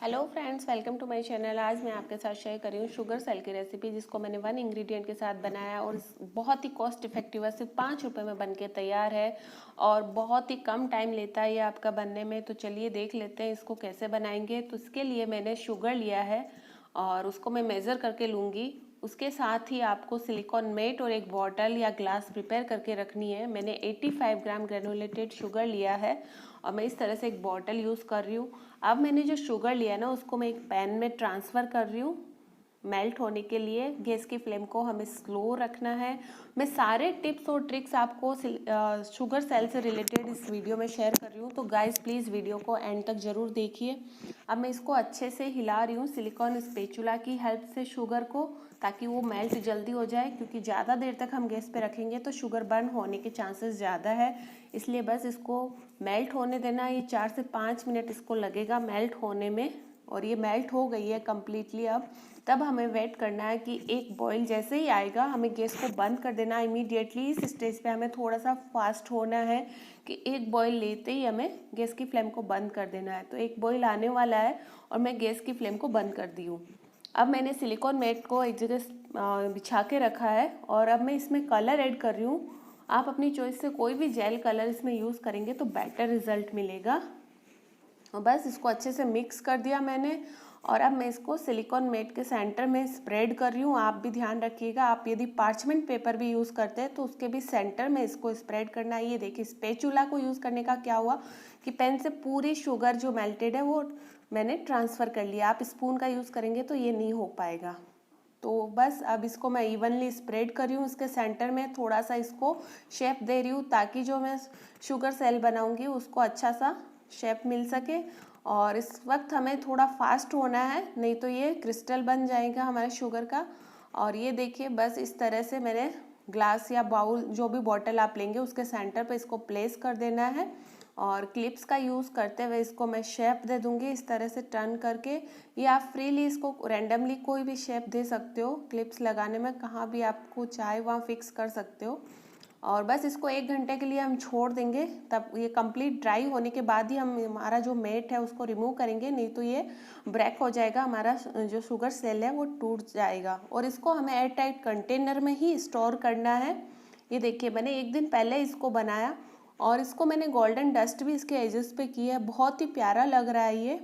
Hello friends, welcome to my channel. आज मैं आपके साथ शेयर कर रही हूँ शुगर सेल की रेसिपी, जिसको मैंने 1 इंग्रेडिएंट के साथ बनाया और बहुत ही कॉस्ट इफेक्टिव है। सिर्फ 5 रुपये में बन के तैयार है और बहुत ही कम टाइम लेता है ये आपका बनने में। तो चलिए देख लेते हैं इसको कैसे बनाएंगे। तो इसके लिए मैंने शुगर लिया है और उसको मैं मेज़र करके लूँगी। उसके साथ ही आपको सिलिकॉन मेट और एक बॉटल या ग्लास प्रिपेयर करके रखनी है। मैंने 85 ग्राम ग्रेनुलेटेड शुगर लिया है और मैं इस तरह से एक बॉटल यूज़ कर रही हूँ। अब मैंने जो शुगर लिया है ना, उसको मैं एक पैन में ट्रांसफ़र कर रही हूँ मेल्ट होने के लिए। गैस की फ्लेम को हमें स्लो रखना है। मैं सारे टिप्स और ट्रिक्स आपको शुगर सेल से रिलेटेड इस वीडियो में शेयर कर रही हूँ, तो गाइस प्लीज़ वीडियो को एंड तक ज़रूर देखिए। अब मैं इसको अच्छे से हिला रही हूँ सिलिकॉन स्पैचुला की हेल्प से शुगर को, ताकि वो मेल्ट जल्दी हो जाए, क्योंकि ज़्यादा देर तक हम गैस पे रखेंगे तो शुगर बर्न होने के चांसेस ज़्यादा है। इसलिए बस इसको मेल्ट होने देना। ये 4 से 5 मिनट इसको लगेगा मेल्ट होने में। और ये मेल्ट हो गई है कम्प्लीटली। अब तब हमें वेट करना है कि एक बॉईल जैसे ही आएगा हमें गैस को बंद कर देना है इमीडिएटली। इस स्टेज पे हमें थोड़ा सा फास्ट होना है कि एक बॉईल लेते ही हमें गैस की फ्लेम को बंद कर देना है। तो एक बॉईल आने वाला है और मैं गैस की फ्लेम को बंद कर दी हूँ। अब मैंने सिलिकॉन मेट को एक जगह बिछा के रखा है और अब मैं इसमें कलर ऐड कर रही हूँ। आप अपनी चॉइस से कोई भी जेल कलर इसमें यूज़ करेंगे तो बेटर रिजल्ट मिलेगा। और बस इसको अच्छे से मिक्स कर दिया मैंने और अब मैं इसको सिलिकॉन मेट के सेंटर में स्प्रेड कर रही हूँ। आप भी ध्यान रखिएगा, आप यदि पार्चमेंट पेपर भी यूज़ करते हैं तो उसके भी सेंटर में इसको स्प्रेड करना है। ये देखिए, स्पैचुला को यूज़ करने का क्या हुआ कि पेन से पूरी शुगर जो मेल्टेड है वो मैंने ट्रांसफ़र कर लिया। आप स्पून का यूज़ करेंगे तो ये नहीं हो पाएगा। तो बस अब इसको मैं इवनली स्प्रेड कर रही हूँ इसके सेंटर में। थोड़ा सा इसको शेप दे रही हूँ ताकि जो मैं शुगर सेल बनाऊँगी उसको अच्छा सा शेप मिल सके। और इस वक्त हमें थोड़ा फास्ट होना है, नहीं तो ये क्रिस्टल बन जाएगा हमारे शुगर का। और ये देखिए, बस इस तरह से मैंने ग्लास या बाउल, जो भी बॉटल आप लेंगे, उसके सेंटर पे इसको प्लेस कर देना है। और क्लिप्स का यूज़ करते हुए इसको मैं शेप दे दूँगी इस तरह से टर्न करके। ये आप फ्रीली इसको रैंडमली कोई भी शेप दे सकते हो। क्लिप्स लगाने में कहाँ भी आपको चाहे वहाँ फिक्स कर सकते हो। और बस इसको 1 घंटे के लिए हम छोड़ देंगे। तब ये कंप्लीट ड्राई होने के बाद ही हम हमारा जो मेट है उसको रिमूव करेंगे, नहीं तो ये ब्रेक हो जाएगा, हमारा जो शुगर सेल है वो टूट जाएगा। और इसको हमें एयर टाइट कंटेनर में ही स्टोर करना है। ये देखिए, मैंने 1 दिन पहले इसको बनाया और इसको मैंने गोल्डन डस्ट भी इसके एजेस पे की है। बहुत ही प्यारा लग रहा है ये।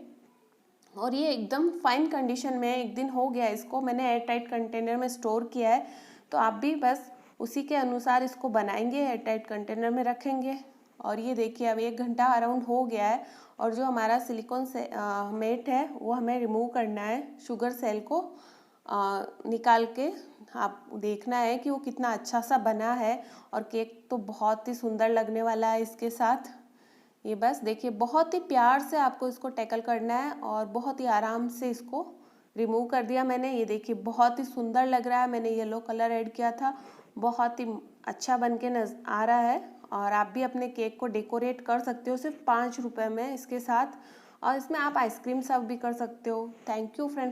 और ये एकदम फाइन कंडीशन में 1 दिन हो गया इसको मैंने एयर टाइट कंटेनर में स्टोर किया है। तो आप भी बस उसी के अनुसार इसको बनाएंगे, एयर टाइट कंटेनर में रखेंगे। और ये देखिए, अब 1 घंटा अराउंड हो गया है और जो हमारा सिलिकॉन से मेट है वो हमें रिमूव करना है। शुगर सेल को निकाल के आप देखना है कि वो कितना अच्छा सा बना है। और केक तो बहुत ही सुंदर लगने वाला है इसके साथ। ये बस देखिए, बहुत ही प्यार से आपको इसको टैकल करना है और बहुत ही आराम से इसको रिमूव कर दिया मैंने। ये देखिए, बहुत ही सुंदर लग रहा है। मैंने येलो कलर ऐड किया था, बहुत ही अच्छा बन के आ रहा है। और आप भी अपने केक को डेकोरेट कर सकते हो सिर्फ 5 रुपये में इसके साथ। और इसमें आप आइसक्रीम सर्व भी कर सकते हो। Thank you friends.